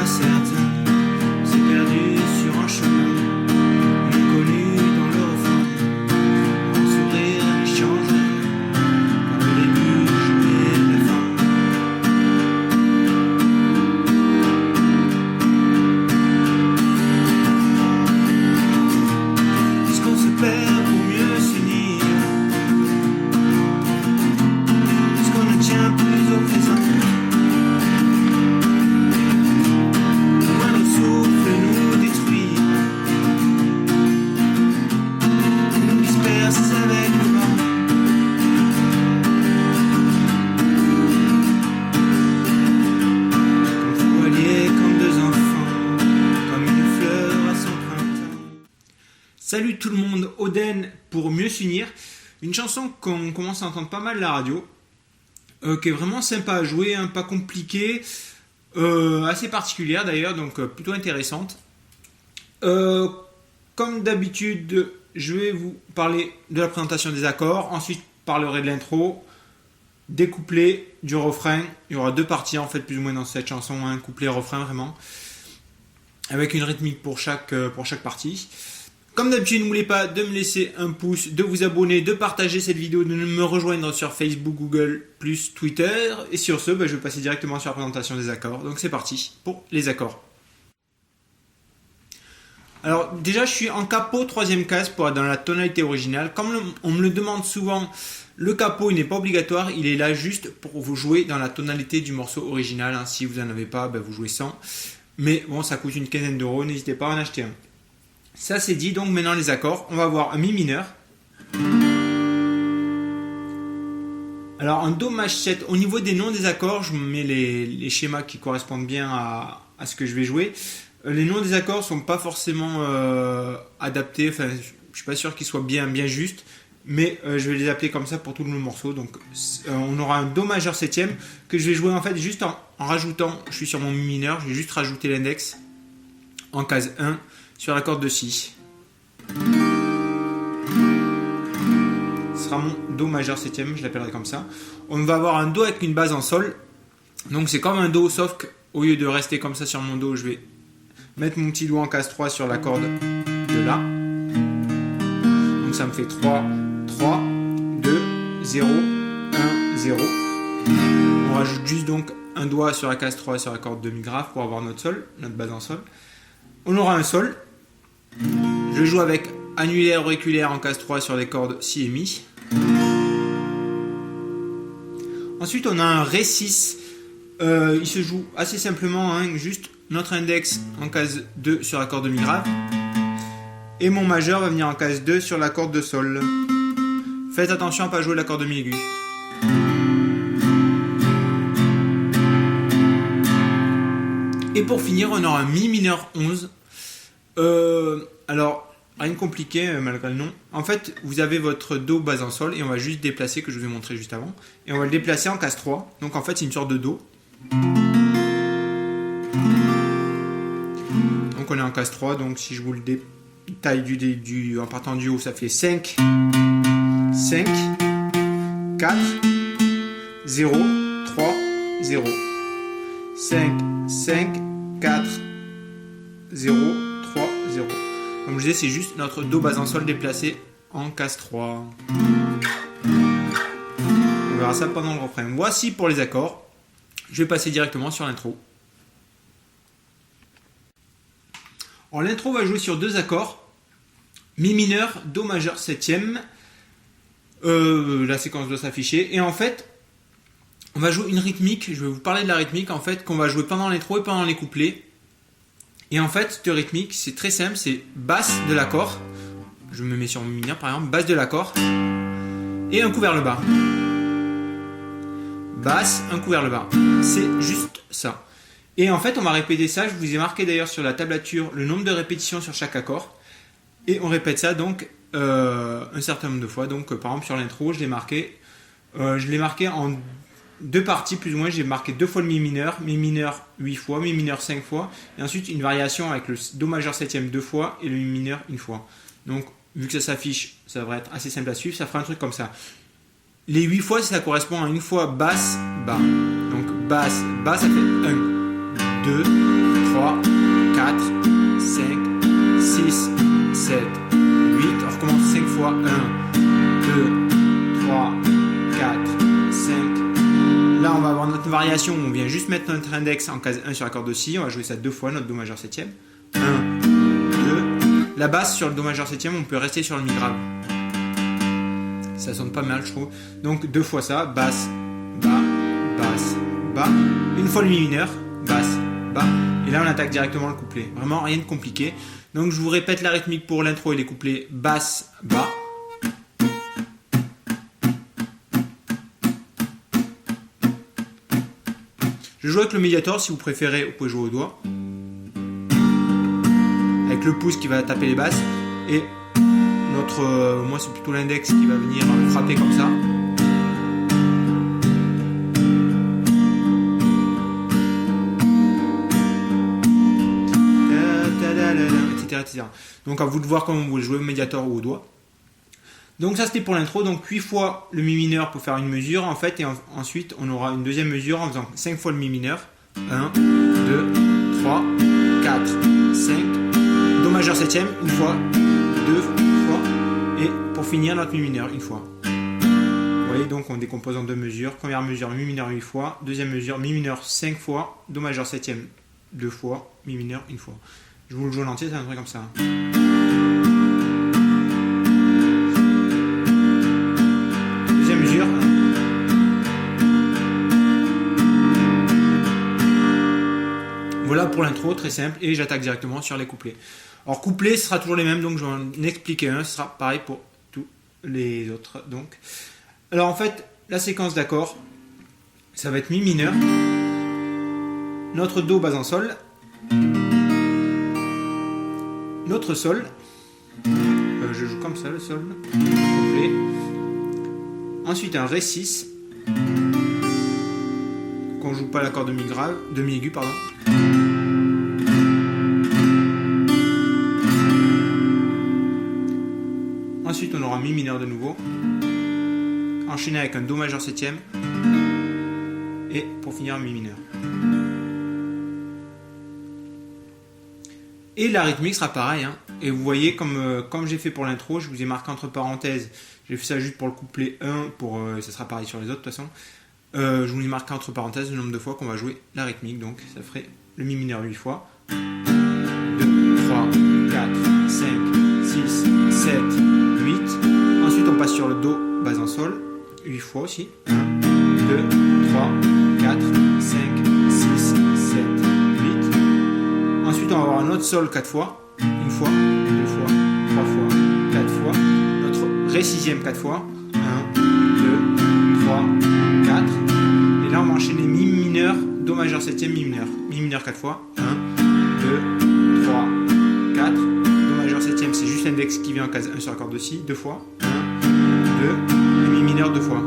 incertain s'est perdu sur un chemin inconnu dans le refrain. Mon sourire n'y change rien, comme le début et la fin. Puisqu'on se perd pour mieux s'unir, puisqu'on ne tient plus au présent. Salut tout le monde, Oden pour mieux s'unir. Une chanson qu'on commence à entendre pas mal à la radio, qui est vraiment sympa à jouer, pas compliquée, assez particulière d'ailleurs, donc plutôt intéressante. Comme d'habitude, je vais vous parler de la présentation des accords, ensuite je parlerai de l'intro, des couplets, du refrain. Il y aura deux parties en fait plus ou moins dans cette chanson, un couplet refrain vraiment, avec une rythmique pour chaque partie. Comme d'habitude, n'oubliez pas de me laisser un pouce, de vous abonner, de partager cette vidéo, de me rejoindre sur Facebook, Google, Twitter. Et sur ce, je vais passer directement sur la présentation des accords. Donc c'est parti pour les accords. Alors déjà, je suis en capo 3e case pour être dans la tonalité originale. Comme on me le demande souvent, le capo il n'est pas obligatoire, il est là juste pour vous jouer dans la tonalité du morceau original. Si vous n'en avez pas, vous jouez sans. Mais bon, ça coûte une quinzaine d'euros, n'hésitez pas à en acheter un. Ça c'est dit, donc maintenant les accords, on va avoir un mi mineur. Alors un do maj 7, au niveau des noms des accords, je mets les schémas qui correspondent bien à ce que je vais jouer. Les noms des accords sont pas forcément adaptés, enfin je suis pas sûr qu'ils soient bien justes, mais je vais les appeler comme ça pour tout le morceau. Donc on aura un do majeur 7e que je vais jouer en fait juste en rajoutant, je suis sur mon mi mineur, je vais juste rajouter l'index en case 1 sur la corde de si. Ce sera mon do majeur 7e, je l'appellerai comme ça. On va avoir un do avec une base en sol. Donc c'est comme un do, sauf qu'au lieu de rester comme ça sur mon do, je vais mettre mon petit doigt en case 3 sur la corde de la. Donc ça me fait 3, 3, 2, 0, 1, 0. On rajoute juste donc un doigt sur la case 3 sur la corde de mi grave pour avoir notre sol, notre base en sol. On aura un sol. Je joue avec annulaire auriculaire en case 3 sur les cordes si et mi. Ensuite on a un ré 6. Il se joue assez simplement, juste notre index en case 2 sur la corde de mi grave. Et mon majeur va venir en case 2 sur la corde de sol. Faites attention à ne pas jouer la corde de mi aiguë. Et pour finir, on aura un mi mineur 11. Alors, rien de compliqué malgré le nom. En fait, vous avez votre do base en sol et on va juste déplacer, que je vous ai montré juste avant. Et on va le déplacer en case 3. Donc en fait, c'est une sorte de do. Donc on est en case 3. Donc si je vous le détaille en partant du haut, ça fait 5, 5, 4, 0, 3, 0. 5, 5, 4, 0, 3, 0. Comme je disais, c'est juste notre do base en sol déplacé en case 3. On verra ça pendant le refrain. Voici pour les accords. Je vais passer directement sur l'intro. Alors l'intro va jouer sur deux accords. Mi mineur, do majeur 7e. La séquence doit s'afficher. Et en fait, on va jouer une rythmique. Je vais vous parler de la rythmique en fait qu'on va jouer pendant l'intro et pendant les couplets. Et en fait, cette rythmique, c'est très simple, c'est basse de l'accord. Je me mets sur mi mineur par exemple, basse de l'accord et un coup vers le bas. Basse, un coup vers le bas. C'est juste ça. Et en fait, on va répéter ça. Je vous ai marqué d'ailleurs sur la tablature le nombre de répétitions sur chaque accord. Et on répète ça donc un certain nombre de fois. Donc par exemple sur l'intro, je l'ai marqué en deux parties plus ou moins. J'ai marqué 2 fois le mi mineur 8 fois, mi mineur 5 fois, et ensuite une variation avec le do majeur 7e 2 fois et le mi mineur 1 fois. Donc vu que ça s'affiche, ça devrait être assez simple à suivre, ça fera un truc comme ça. Les 8 fois, ça correspond à une fois basse, bas. Donc basse, bas, ça fait 1, 2, 3, 4, 5, 6, 7, 8. On recommence 5 fois. 1, 2, 3, 4, 5. Là, on va avoir notre variation. On vient juste mettre notre index en case 1 sur la corde de Si. On va jouer ça 2 fois, notre Do majeur septième. 1, 2. La basse sur le Do majeur septième, on peut rester sur le Mi grave. Ça sonne pas mal, je trouve. Donc 2 fois ça. Basse, bas, basse, bas. Une fois le Mi mineur. Basse, bas. Et là, on attaque directement le couplet. Vraiment rien de compliqué. Donc je vous répète la rythmique pour l'intro et les couplets. Basse, bas. Je joue avec le médiator, si vous préférez, vous pouvez jouer au doigt. Avec le pouce qui va taper les basses. Et notre, moi c'est plutôt l'index qui va venir frapper comme ça. Etc. Donc à vous de voir comment vous voulez jouer au médiator ou au doigt. Donc ça c'était pour l'intro, donc 8 fois le Mi mineur pour faire une mesure en fait, et ensuite on aura une deuxième mesure en faisant 5 fois le Mi mineur. 1, 2, 3, 4, 5, Do majeur septième une fois, 2 fois, et pour finir notre Mi mineur une fois. Vous voyez, donc on décompose en 2 mesures. Première mesure Mi mineur 8 fois, deuxième mesure Mi mineur 5 fois, Do majeur septième 2 fois, Mi mineur une fois. Je vous le joue en entier, c'est un truc comme ça. Deuxième mesure. Voilà pour l'intro, très simple, et j'attaque directement sur les couplets. Alors couplets, ce sera toujours les mêmes, donc je vais en expliquer un, ce sera pareil pour tous les autres. Donc. Alors en fait, la séquence d'accords, ça va être Mi mineur, notre Do bas en Sol, notre Sol, je joue comme ça le Sol, complet. Ensuite un Ré 6, qu'on joue pas l'accord de Mi grave, de Mi aigu pardon. Ensuite on aura Mi mineur de nouveau, enchaîné avec un Do majeur septième, et pour finir un Mi mineur. Et la rythmique sera pareil, hein. Et vous voyez, comme j'ai fait pour l'intro, je vous ai marqué entre parenthèses, j'ai fait ça juste pour le couplet 1, ça sera pareil sur les autres de toute façon. Je vous ai marqué entre parenthèses le nombre de fois qu'on va jouer la rythmique, donc ça ferait le Mi mineur 8 fois. 2, 3, 4, 5, 6, 7, 8. Ensuite on passe sur le Do bas en Sol, 8 fois aussi. 1, 2, 3, 4, 5, 6, 7, 8. Ensuite, on va avoir un autre Sol 4 fois. Une fois, 2 fois, 3 fois, 4 fois. Notre Ré sixième 4 fois. 1, 2, 3, 4. Et là, on va enchaîner Mi mineur, Do majeur septième, Mi mineur. Mi mineur 4 fois. 1, 2, 3, 4. Do majeur septième, c'est juste l'index qui vient en case 1 sur la corde de Si. 2 fois. 1, 2. Et Mi mineur 2 fois.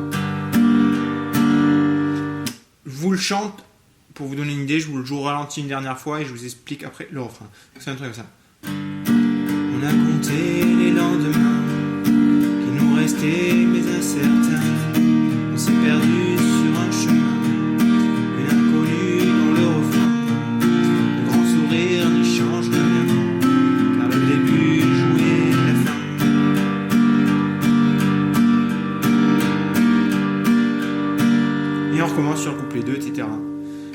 Je vous le chante. Pour vous donner une idée, je vous le joue au ralenti une dernière fois et je vous explique après le refrain. C'est un truc comme ça. On a compté les lendemains qui nous restaient mais incertains. On s'est perdu sur un chemin, une inconnue dans le refrain. Le grand sourire n'y change rien, car le début jouait la fin. Et on recommence sur le couplet 2, etc.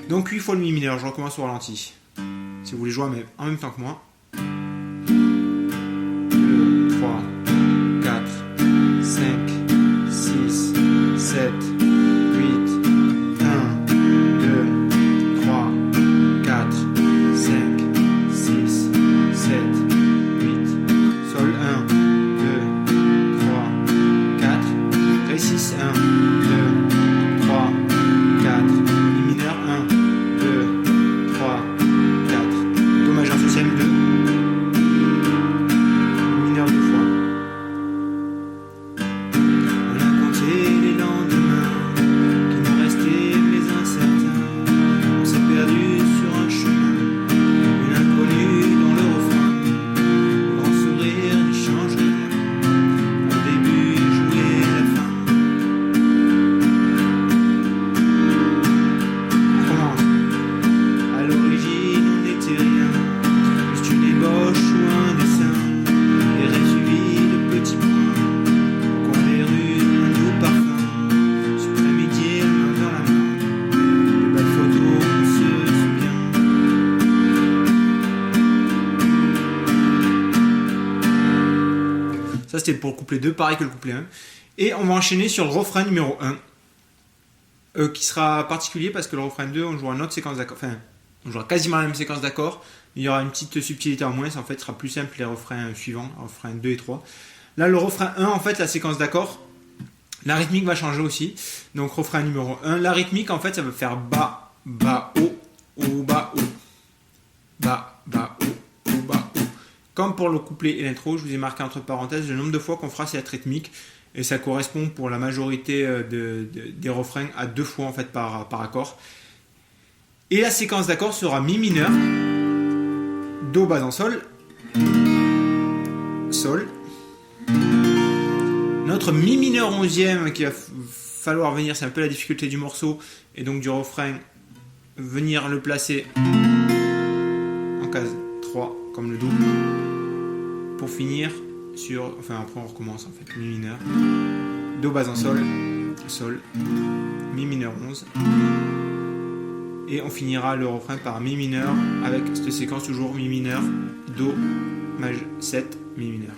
Donc 8 fois le Mi mineur, je recommence au ralenti. Si vous voulez jouer en même temps que moi. 2, 3, 4, 5, 6, 7, 8, 1, 2, 3, 4, 5, 6, 7, 8, Sol 1, 2, 3, 4, Ré 6, 1, 2, 3, 4, Mi mineur 1, 2, 3, 4, Do majeur septième 2, Mi mineur 2 fois. On a compté les lendemains c'était pour le couplet 2, pareil que le couplet 1. Et on va enchaîner sur le refrain numéro 1, qui sera particulier parce que le refrain 2, on jouera une autre séquence d'accords. Enfin, on jouera quasiment la même séquence d'accords. Il y aura une petite subtilité en moins. En fait, ce sera plus simple les refrains suivants, refrains 2 et 3. Là, le refrain 1, en fait, la séquence d'accords, la rythmique va changer aussi. Donc, refrain numéro 1. La rythmique, en fait, ça va faire bas, bas, haut, haut, bas, haut. Bas, bas, haut, haut, bas, haut. Comme pour le couplet et l'intro, je vous ai marqué entre parenthèses le nombre de fois qu'on fera cette rythmique. Et ça correspond pour la majorité des refrains à 2 fois en fait par accord. Et la séquence d'accords sera mi mineur, do bas en sol, sol. Notre mi mineur 11e qu'il va falloir venir, c'est un peu la difficulté du morceau et donc du refrain, venir le placer en case 3 comme le double pour finir sur, enfin après on recommence en fait, mi mineur, do bas en sol, sol, mi mineur 11 et on finira le refrain par mi mineur avec cette séquence toujours mi mineur, do, maj 7, mi mineur.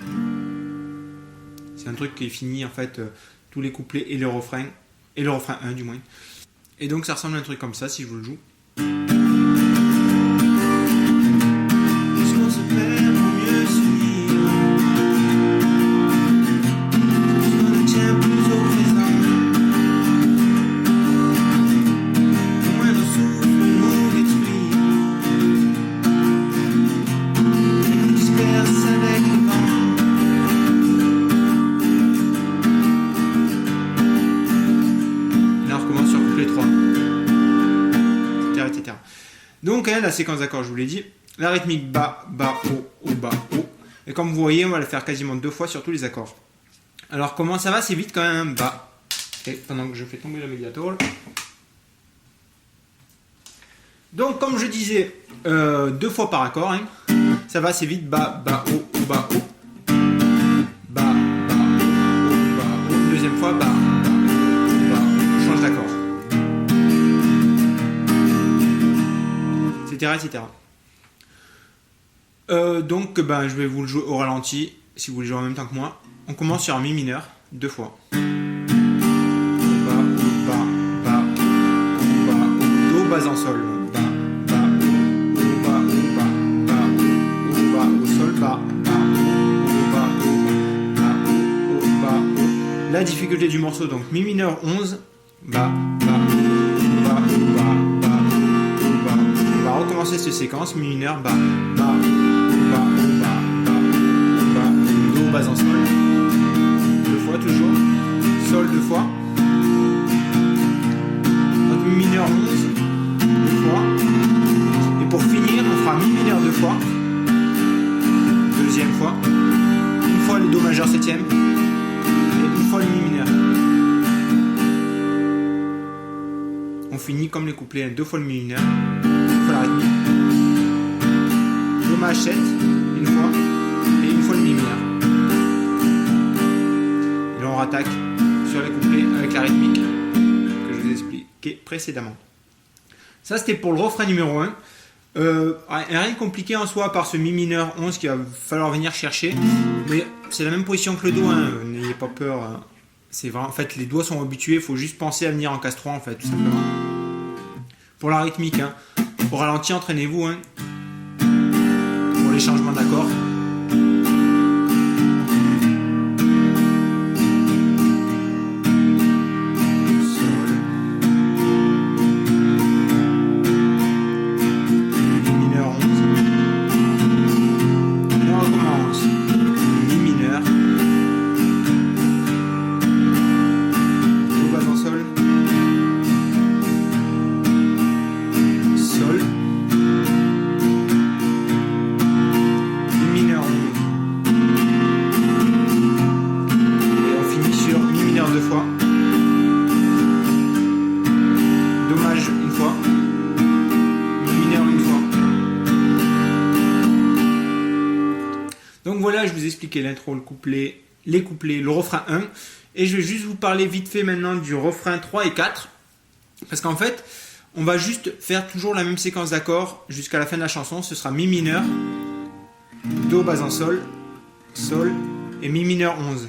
C'est un truc qui est fini en fait tous les couplets et le refrain 1 du moins. Et donc ça ressemble à un truc comme ça si je vous le joue. Donc la séquence d'accords, je vous l'ai dit, la rythmique bas, bas, haut, haut, bas, haut. Et comme vous voyez, on va le faire quasiment 2 fois sur tous les accords. Alors comment ça va? C'est vite quand même, bas. Et pendant que je fais tomber le médiator. Donc comme je disais, 2 fois par accord, hein. Ça va assez vite, bas, bas, haut, haut, bas, haut. Bas, bas, haut, haut, bas, haut. Deuxième fois, bas, bas, haut, bas, haut. Je change d'accord. Etc. Donc je vais vous le jouer au ralenti si vous voulez jouer en même temps que moi. On commence sur un mi mineur 2 fois. Bas, bas, bas, bas, do bas en sol. Bas, bas, bas, bas, bas, bas, au sol, bas, bas, bas, bas, bas, bas. La difficulté du morceau, donc mi mineur 11, bas, bas, bas, bas. On va recommencer cette séquence, mi mineur, bas, bas, bas, bas, bas, bas, do bas en sol, 2 fois toujours, sol 2 fois, notre mi mineur 11, 2 fois, et pour finir, on fera mi mineur 2 fois, deuxième fois, une fois le do majeur 7e, et une fois le mi mineur. On finit comme les couplets, 2 fois le mi mineur. La rythmique. Do maj 7 une fois et une fois le mi mineur. Et là on rattaque sur les couplets avec la rythmique que je vous ai expliqué précédemment. Ça c'était pour le refrain numéro 1. Rien de compliqué en soi par ce mi mineur 11 qu'il va falloir venir chercher. Mais c'est la même position que le do, hein. N'ayez pas peur. Hein. C'est vraiment, en fait les doigts sont habitués, il faut juste penser à venir en case 3 en fait tout simplement. Pour la rythmique, hein. Au ralenti, entraînez-vous hein, pour les changements d'accords. Donc voilà, je vous ai expliqué l'intro, le couplet, les couplets, le refrain 1. Et je vais juste vous parler vite fait maintenant du refrain 3 et 4. Parce qu'en fait, on va juste faire toujours la même séquence d'accords jusqu'à la fin de la chanson. Ce sera mi mineur, do bas en sol, sol, et mi mineur 11.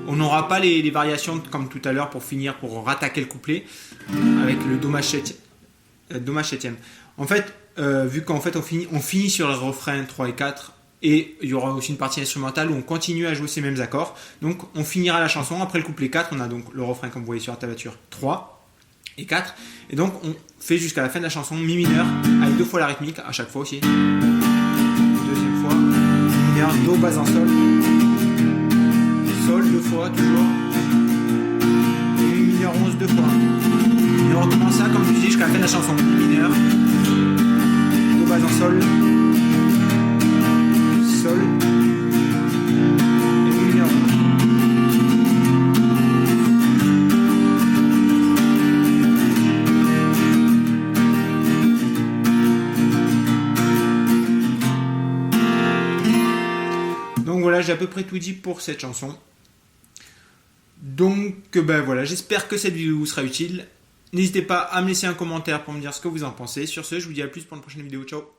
On n'aura pas les variations comme tout à l'heure pour finir, pour rattaquer le couplet avec le dommage septième. En fait, vu qu'en fait on finit sur les refrains 3 et 4, et il y aura aussi une partie instrumentale où on continue à jouer ces mêmes accords. Donc on finira la chanson, après le couplet 4, on a donc le refrain comme vous voyez sur la tablature 3 et 4. Et donc on fait jusqu'à la fin de la chanson mi mineur avec 2 fois la rythmique à chaque fois aussi. Deuxième fois, mi mineur, do, base en sol. Sol 2 fois toujours. Et mi mineur 11 2 fois. Et on recommence ça comme je disais jusqu'à la fin de la chanson. Mi mineur, do, base en sol. Sol et mi mineur 11. Donc voilà, j'ai à peu près tout dit pour cette chanson. Donc ben voilà, j'espère que cette vidéo vous sera utile. N'hésitez pas à me laisser un commentaire pour me dire ce que vous en pensez. Sur ce, je vous dis à plus pour une prochaine vidéo. Ciao.